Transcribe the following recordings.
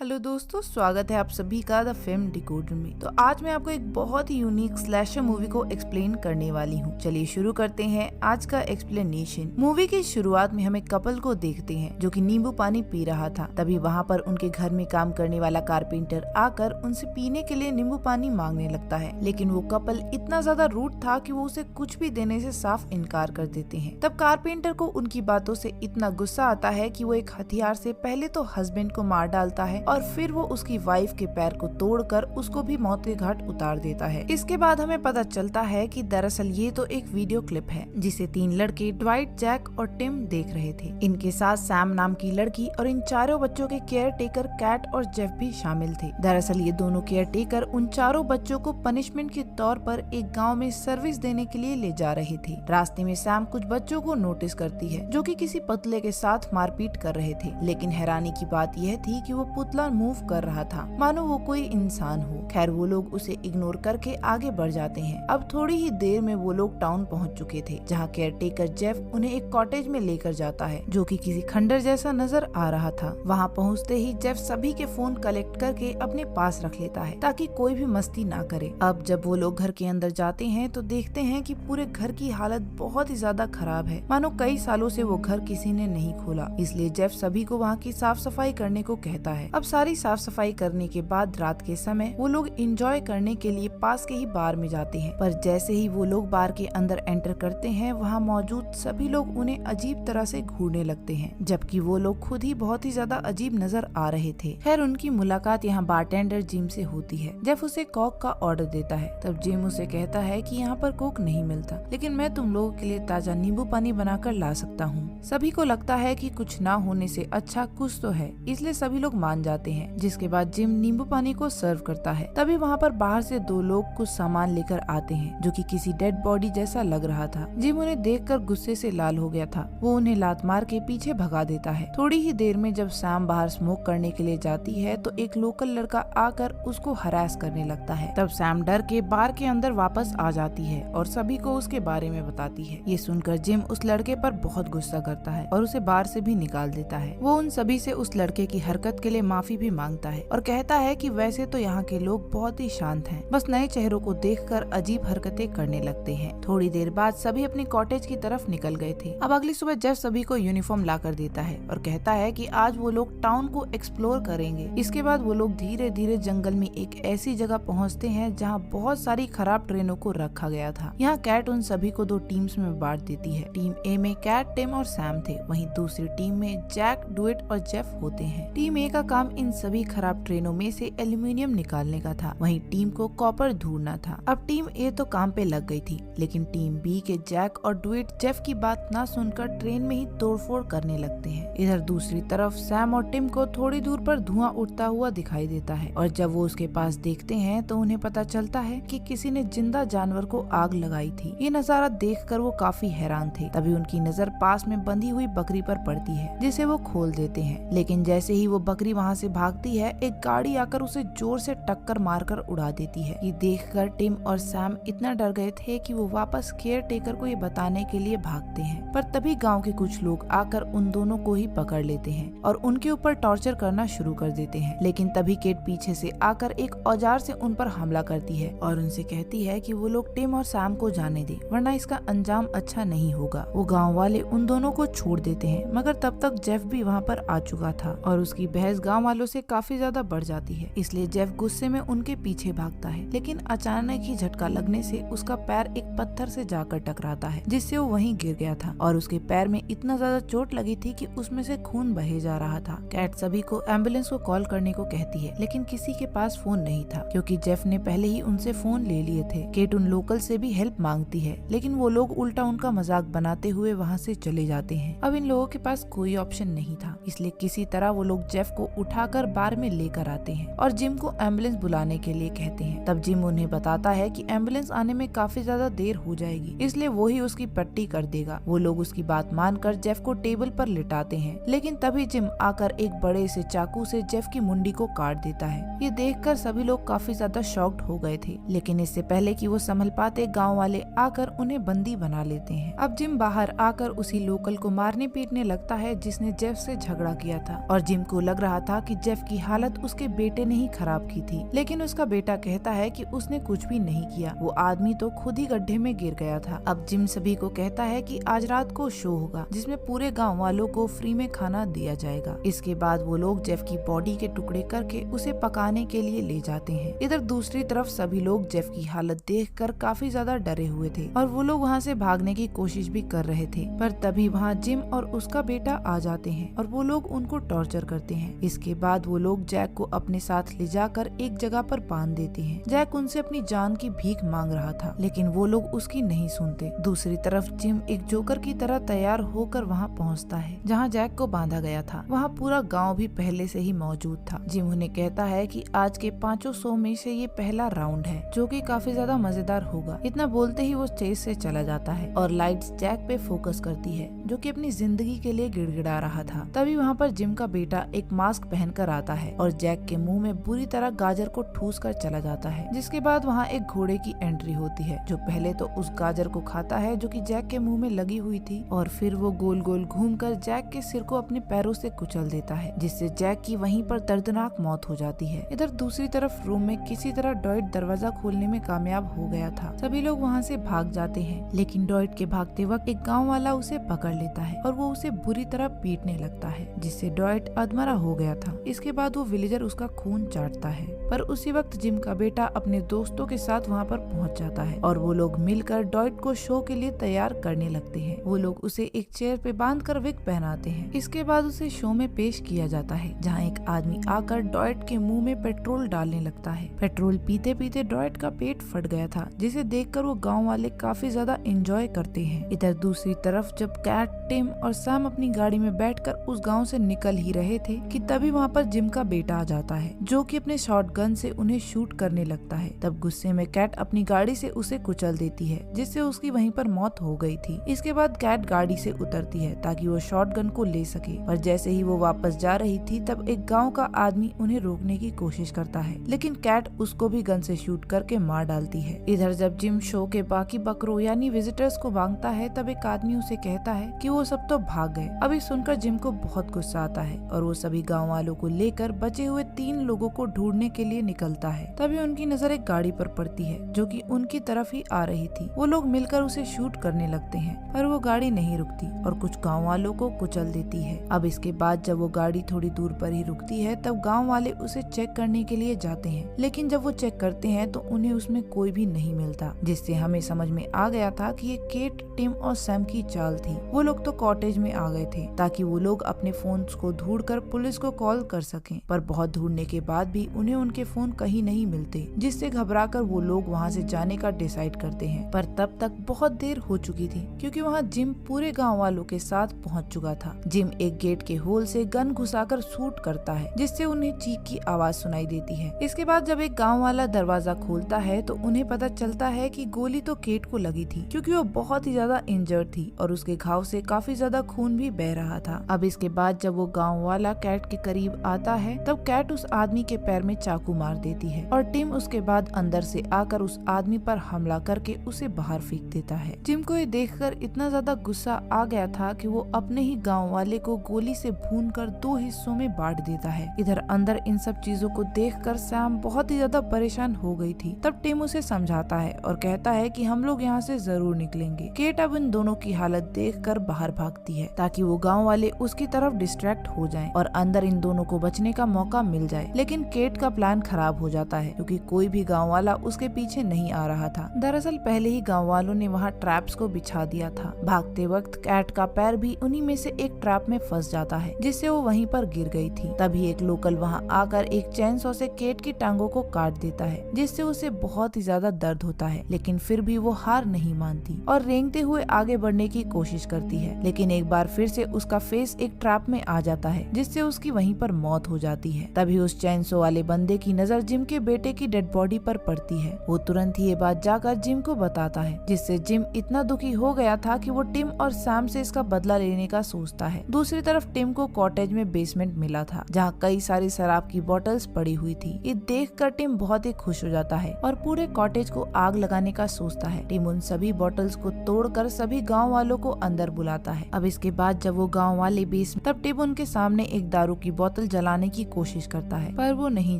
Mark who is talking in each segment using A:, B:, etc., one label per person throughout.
A: Hello दोस्तों, स्वागत है आप सभी का द फिल्म डिकोडर में। तो आज मैं आपको एक बहुत ही यूनिक स्लैशर मूवी को एक्सप्लेन करने वाली हूँ। चलिए शुरू करते हैं आज का एक्सप्लेनेशन। मूवी की शुरुआत में हम एक कपल को देखते हैं जो कि नींबू पानी पी रहा था। तभी वहाँ पर उनके घर में काम करने वाला कारपेंटर आकर उनसे पीने के लिए नींबू पानी मांगने लगता है, लेकिन वो कपल इतना ज्यादा रूड था कि वो उसे कुछ भी देने से साफ इनकार कर देते हैं। तब कारपेंटर को उनकी बातों से इतना गुस्सा आता है कि वो एक हथियार से पहले तो हस्बैंड को मार डालता है और फिर वो उसकी वाइफ के पैर को तोड़कर उसको भी मौत के घाट उतार देता है। इसके बाद हमें पता चलता है कि दरअसल ये तो एक वीडियो क्लिप है जिसे 3 लड़के ड्वाइट, जैक और टिम देख रहे थे। इनके साथ सैम नाम की लड़की और इन चारों बच्चों के केयर टेकर कैट और जेफ भी शामिल थे। दरअसल ये दोनों केयर टेकर उन चारों बच्चों को पनिशमेंट के तौर पर एक गाँव में सर्विस देने के लिए ले जा रहे थे। रास्ते में सैम कुछ बच्चों को नोटिस करती है जो कि किसी पुतले के साथ मारपीट कर रहे थे, लेकिन हैरानी की बात यह थी कि वो पुतला मूव कर रहा था मानो वो कोई इंसान हो। खैर वो लोग उसे इग्नोर करके आगे बढ़ जाते हैं। अब थोड़ी ही देर में वो लोग टाउन पहुंच चुके थे जहां केयर टेकर जेफ उन्हें एक कॉटेज में लेकर जाता है जो कि किसी खंडर जैसा नजर आ रहा था। वहां पहुंचते ही जेफ सभी के फोन कलेक्ट करके अपने पास रख लेता है ताकि कोई भी मस्ती ना करे। अब जब वो लोग घर के अंदर जाते हैं तो देखते हैं कि पूरे घर की हालत बहुत ही ज्यादा खराब है, मानो कई सालों से वो घर किसी ने नहीं खोला। इसलिए जेफ सभी को वहाँ की साफ सफाई करने को कहता है। अब सारी साफ सफाई करने के बाद रात के समय वो लोग एंजॉय करने के लिए पास के ही बार में जाते हैं, पर जैसे ही वो लोग बार के अंदर एंटर करते हैं वहाँ मौजूद सभी लोग उन्हें अजीब तरह से घूरने लगते हैं, जबकि वो लोग खुद ही बहुत ही ज्यादा अजीब नजर आ रहे थे। खैर उनकी मुलाकात यहाँ बारटेंडर जिम से होती है। जेफ उसे कोक का ऑर्डर देता है। तब जिम उसे कहता है कि यहाँ पर कोक नहीं मिलता, लेकिन मैं तुम लोगों के लिए ताजा नींबू पानी बनाकर ला सकता हूँ। सभी को लगता है कि कुछ ना होने से अच्छा कुछ तो है, इसलिए सभी लोग मान जाते हैं। जिसके बाद जिम नींबू पानी को सर्व करता है। तभी वहाँ पर बाहर से 2 लोग कुछ सामान लेकर आते हैं जो कि किसी डेड बॉडी जैसा लग रहा था। जिम उन्हें देखकर गुस्से से लाल हो गया था। वो उन्हें लात मार के पीछे भगा देता है। थोड़ी ही देर में जब सैम बाहर स्मोक करने के लिए जाती है तो एक लोकल लड़का आकर उसको हरास करने लगता है। तब सैम डर के बार के अंदर वापस आ जाती है और सभी को उसके बारे में बताती है। ये सुनकर जिम उस लड़के पर बहुत गुस्सा करता है और उसे बार से भी निकाल देता है। वो उन सभी से उस लड़के की हरकत के लिए माफी भी मांगता है और कहता है कि वैसे तो यहाँ के लोग बहुत ही शांत हैं, बस नए चेहरों को देखकर अजीब हरकतें करने लगते हैं। थोड़ी देर बाद सभी अपनी कॉटेज की तरफ निकल गए थे। अब अगली सुबह जेफ सभी को यूनिफॉर्म ला कर देता है और कहता है कि आज वो लोग टाउन को एक्सप्लोर करेंगे। इसके बाद वो लोग धीरे धीरे जंगल में एक ऐसी जगह पहुँचते हैं जहाँ बहुत सारी खराब ट्रेनों को रखा गया था। यहाँ कैट उन सभी को 2 टीम्स में बांट देती है। टीम ए में कैट, टिम और सैम थे, वहीं दूसरी टीम में जैक, डुएट और जेफ होते हैं। टीम ए का काम इन सभी खराब ट्रेनों में से एल्यूमिनियम निकालने का था, वहीं टीम को कॉपर ढूंढना था। अब टीम ए तो काम पे लग गई थी, लेकिन टीम बी के जैक और डुएट जेफ की बात ना सुनकर ट्रेन में ही तोड़फोड़ करने लगते हैं। इधर दूसरी तरफ सैम और टिम को थोड़ी दूर पर धुआं उठता हुआ दिखाई देता है और जब वो उसके पास देखते हैं तो उन्हें पता चलता है कि किसी ने जिंदा जानवर को आग लगाई थी। ये नजारा देखकर वो काफी हैरान थे। तभी उनकी नजर पास में बंधी हुई बकरी पर पड़ती है जिसे वो खोल देते हैं, लेकिन जैसे ही वो बकरी वहाँ से भागती है एक गाड़ी आकर उसे जोर से टक्कर मारकर उड़ा देती है। ये देखकर टिम और सैम इतना डर गए थे कि वो वापस केयर टेकर को ये बताने के लिए भागते हैं, पर तभी गांव के कुछ लोग आकर उन दोनों को ही पकड़ लेते हैं और उनके ऊपर टॉर्चर करना शुरू कर देते हैं। लेकिन तभी केट पीछे से आकर एक औजार से उन पर हमला करती है और उनसे कहती है कि वो लोग टिम और सैम को जाने दे, वरना इसका अंजाम अच्छा नहीं होगा। वो गाँव वाले उन दोनों को छोड़ देते हैं, मगर तब तक जेफ भी वहाँ पर आ चुका था और उसकी बहस गाँव वालों से काफी ज्यादा बढ़ जाती है। इसलिए जेफ गुस्से में उनके पीछे भागता है, लेकिन अचानक ही झटका लगने से उसका पैर एक पत्थर से जाकर टकराता है, जिससे वो वहीं गिर गया था और उसके पैर में इतना ज्यादा चोट लगी थी कि उसमें से खून बहे जा रहा था। कैट सभी को एम्बुलेंस को कॉल करने को कहती है, लेकिन किसी के पास फोन नहीं था क्योंकि जेफ ने पहले ही उनसे फोन ले लिए थे। केट उन लोकल से भी हेल्प मांगती है, लेकिन वो लोग उल्टा उनका मजाक बनाते हुए वहाँ से चले जाते हैं। अब इन लोगों के पास कोई ऑप्शन नहीं था, इसलिए किसी तरह वो लोग जेफ को उठाकर बार में लेकर आते हैं और जिम को एम्बुलेंस बुलाने के लिए कहते हैं। तब जिम उन्हें बताता है कि एम्बुलेंस आने में काफी ज्यादा देर हो जाएगी, इसलिए वो ही उसकी पट्टी कर देगा। वो लोग उसकी बात मानकर जेफ को टेबल पर लिटाते हैं, लेकिन तभी जिम आकर एक बड़े से चाकू से जेफ की मुंडी को काट देता है। ये देखकर सभी लोग काफी ज्यादा शॉक्ड हो गए थे, लेकिन इससे पहले कि वो संभल पाते गाँव वाले आकर उन्हें बंदी बना लेते हैं। अब जिम बाहर आकर उसी लोकल को मारने पीटने लगता है जिसने जेफ से झगड़ा किया था और जिम को लग रहा था कि जेफ की हालत उसके बेटे ने ही खराब की थी, लेकिन उसका बेटा कहता है कि उसने कुछ भी नहीं किया, वो आदमी तो खुद ही गड्ढे में गिर गया था। अब जिम सभी को कहता है कि आज रात को शो होगा जिसमें पूरे गांव वालों को फ्री में खाना दिया जाएगा। इसके बाद वो लोग जेफ की बॉडी के टुकड़े करके उसे पकाने के लिए ले जाते हैं। इधर दूसरी तरफ सभी लोग जेफ की हालत देखकर काफी ज्यादा डरे हुए थे और वो लोग वहाँ से भागने की कोशिश भी कर रहे थे, पर तभी वहाँ जिम और उसका बेटा आ जाते हैं और वो लोग उनको टॉर्चर करते हैं। इसके बाद वो लोग जैक को अपने साथ ले जाकर एक जगह पर बांध देते हैं। जैक उनसे अपनी जान की भीख मांग रहा था, लेकिन वो लोग उसकी नहीं सुनते। दूसरी तरफ जिम एक जोकर की तरह तैयार होकर वहाँ पहुँचता है जहाँ जैक को बांधा गया था। वहाँ पूरा गाँव भी पहले से ही मौजूद था। जिम उन्हें कहता है कि आज के 5 शो में से ये पहला राउंड है जो कि काफी ज्यादा मजेदार होगा। इतना बोलते ही वो स्टेज से चला जाता है और लाइट्स जैक पे फोकस करती है जो कि अपनी जिंदगी के लिए गिड़गिड़ा रहा था। तभी वहाँ पर जिम का बेटा एक मास्क पहनकर आता है और जैक के मुंह में बुरी तरह गाजर को ठूस कर चला जाता है। जिसके बाद वहाँ एक घोड़े की एंट्री होती है जो पहले तो उस गाजर को खाता है जो कि जैक के मुंह में लगी हुई थी और फिर वो गोल गोल घूमकर जैक के सिर को अपने पैरों से कुचल देता है, जिससे जैक की वहीं पर दर्दनाक मौत हो जाती है। इधर दूसरी तरफ रूम में किसी तरह डॉयट दरवाजा खोलने में कामयाब हो गया था। सभी लोग वहाँ से भाग जाते हैं, लेकिन डॉयट के भागते वक्त एक गाँव वाला उसे पकड़ लेता है और वो उसे बुरी तरह पीटने लगता है, जिससे डॉयट अधमरा हो गया था। इसके बाद वो विलेजर उसका खून चाटता है, पर उसी वक्त जिम का बेटा अपने दोस्तों के साथ वहाँ पर पहुँच जाता है और वो लोग मिलकर डॉयट को शो के लिए तैयार करने लगते हैं। वो लोग उसे एक चेयर पे बांधकर विग पहनाते हैं। इसके बाद उसे शो में पेश किया जाता है जहाँ एक आदमी आकर डॉयट के मुंह में पेट्रोल डालने लगता है। पेट्रोल पीते पीते डॉयट का पेट फट गया था, जिसे देखकर वो गाँव वाले काफी ज्यादा एंजॉय करते हैं। इधर दूसरी तरफ जब कैट, टिम और सैम अपनी गाड़ी में बैठकर उस गांव से निकल ही रहे थे कि तभी वहां पर जिम का बेटा आ जाता है जो कि अपने शॉटगन से उन्हें शूट करने लगता है। तब गुस्से में कैट अपनी गाड़ी से उसे कुचल देती है, जिससे उसकी वहीं पर मौत हो गई थी। इसके बाद कैट गाड़ी से उतरती है ताकि वो शॉटगन को ले सके, पर जैसे ही वो वापस जा रही थी तब एक गाँव का आदमी उन्हें रोकने की कोशिश करता है, लेकिन कैट उसको भी गन से शूट करके मार डालती है। इधर जब जिम शो के बाकी बकरों यानी विजिटर्स को भागता है तब एक आदमी उसे कहता है कि वो सब तो भाग गए। अभी सुनकर जिम को बहुत गुस्सा आता है और वो सभी गांव वालों को लेकर बचे हुए 3 लोगों को ढूंढने के लिए निकलता है। तभी उनकी नजर एक गाड़ी पर पड़ती है जो कि उनकी तरफ ही आ रही थी। वो लोग मिलकर उसे शूट करने लगते हैं, पर वो गाड़ी नहीं रुकती और कुछ गाँव वालों को कुचल देती है। अब इसके बाद जब वो गाड़ी थोड़ी दूर पर ही रुकती है तब गाँव वाले उसे चेक करने के लिए जाते हैं, लेकिन जब वो चेक करते हैं तो उन्हें उसमें कोई भी नहीं मिलता, जिससे हमें समझ में आ गया था कि ये केट, टिम और सैम की चाल थी। वो लोग तो कॉटेज में आ गए थे ताकि वो लोग अपने फोन्स को ढूंढकर पुलिस को कॉल कर सकें, पर बहुत ढूंढने के बाद भी उन्हें उनके फोन कहीं नहीं मिलते, जिससे घबराकर वो लोग वहाँ से जाने का डिसाइड करते हैं। पर तब तक बहुत देर हो चुकी थी क्योंकि वहाँ जिम पूरे गाँव वालों के साथ पहुँच चुका था। जिम एक गेट के होल से गन घुसाकर शूट करता है, जिससे उन्हें चीख की आवाज सुनाई देती है। इसके बाद जब एक गाँव वाला दरवाजा खोलता है तो उन्हें पता चलता है कि गोली तो केट को लगी थी क्योंकि वो बहुत ही ज्यादा इंजर्ड थी और उसके घाव से काफी ज्यादा खून भी बह रहा था। अब इसके बाद जब वो गांव वाला कैट के करीब आता है तब कैट उस आदमी के पैर में चाकू मार देती है और टिम उसके बाद अंदर से आकर उस आदमी पर हमला करके उसे बाहर फेंक देता है। टिम को ये देखकर इतना ज्यादा गुस्सा आ गया था कि वो अपने ही गाँव वाले को गोली से भूनकर 2 हिस्सों में बांट देता है। इधर अंदर इन सब चीजों को देखकर सैम बहुत ही ज्यादा परेशान हो गई थी। तब टिम उसे समझाता है और कहता है कि हम लोग यहाँ से जरूर निकलेंगे। केट अब इन दोनों की हालत देखकर बाहर भागती है ताकि वो गांव वाले उसकी तरफ डिस्ट्रैक्ट हो जाएं और अंदर इन दोनों को बचने का मौका मिल जाए, लेकिन केट का प्लान खराब हो जाता है क्योंकि कोई भी गांव वाला उसके पीछे नहीं आ रहा था। दरअसल पहले ही गांव वालों ने वहाँ ट्रैप्स को बिछा दिया था। भागते वक्त कैट का पैर भी उन्हीं में से एक ट्रैप में फंस जाता है, जिससे वो वहीं पर गिर गई थी। तभी एक लोकल वहाँ आकर एक चैनसॉ से केट की टांगों को काट देता है, जिससे उसे बहुत ही ज्यादा दर्द होता है, लेकिन फिर भी वो हार नहीं मानती और रेंगते हुए आगे बढ़ने की कोशिश करती है। लेकिन एक बार फिर से उसका फेस एक ट्रैप में आ जाता है, जिससे उसकी वहीं पर मौत हो जाती है। तभी उस चैनसॉ वाले बंदे की नजर जिम के बेटे की डेड बॉडी पर पड़ती है। वो तुरंत ही ये बात जाकर जिम को बताता है, जिससे जिम इतना दुखी हो गया था कि वो टिम और सैम से इसका बदला लेने का सोचता है। दूसरी तरफ टिम को कॉटेज में बेसमेंट मिला था जहाँ कई सारी शराब की बोतल्स पड़ी हुई थी। ये देखकर टिम बहुत ही खुश हो जाता है और पूरे कॉटेज को आग लगाने का सोचता है। टिम उन सभी बोतल्स को तोड़कर सभी गाँव वालों को अंदर बुलाता है। अब इसके बाद जब वो गाँव वाले तब टिम उनके सामने एक दारू की बोतल बोतल जलाने की कोशिश करता है, पर वो नहीं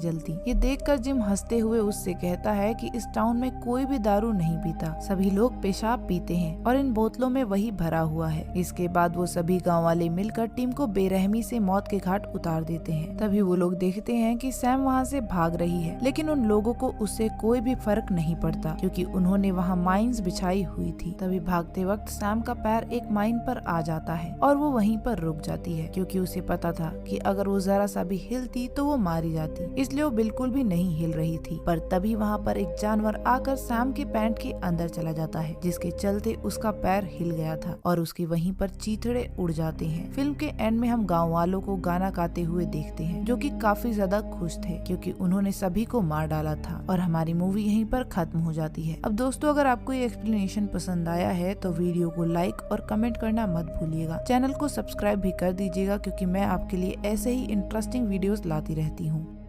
A: जलती। ये देखकर जिम हंसते हुए उससे कहता है कि इस टाउन में कोई भी दारू नहीं पीता, सभी लोग पेशाब पीते हैं और इन बोतलों में वही भरा हुआ है। इसके बाद वो सभी गाँव वाले मिलकर टिम को बेरहमी से मौत के घाट उतार देते हैं। तभी वो लोग देखते हैं कि सैम वहाँ से भाग रही है, लेकिन उन लोगों को उससे कोई भी फर्क नहीं पड़ता क्योंकि उन्होंने वहाँ माइंस बिछाई हुई थी। तभी भागते वक्त सैम का पैर एक माइन पर आ जाता है और वो वहीं पर रुक जाती है क्योंकि उसे पता था कि अगर वो जरा सा भी हिलती तो वो मारी जाती, इसलिए वो बिल्कुल भी नहीं हिल रही थी। पर तभी वहाँ पर एक जानवर आकर सैम के पैंट के अंदर चला जाता है, जिसके चलते उसका पैर हिल गया था और उसकी वहीं पर चीथड़े उड़ जाते हैं। फिल्म के एंड में हम गाँव वालों को गाना गाते हुए देखते हैं, जो कि काफी ज्यादा खुश थे क्योंकि उन्होंने सभी को मार डाला था और हमारी मूवी यहीं पर खत्म हो जाती है। अब दोस्तों, अगर आपको ये एक्सप्लेनेशन पसंद आया है तो वीडियो को लाइक और कमेंट करना मत भूलिएगा। चैनल को सब्सक्राइब भी कर दीजिएगा क्योंकि मैं आपके लिए ऐसे ही इंटरेस्टिंग वीडियोस लाती रहती हूँ।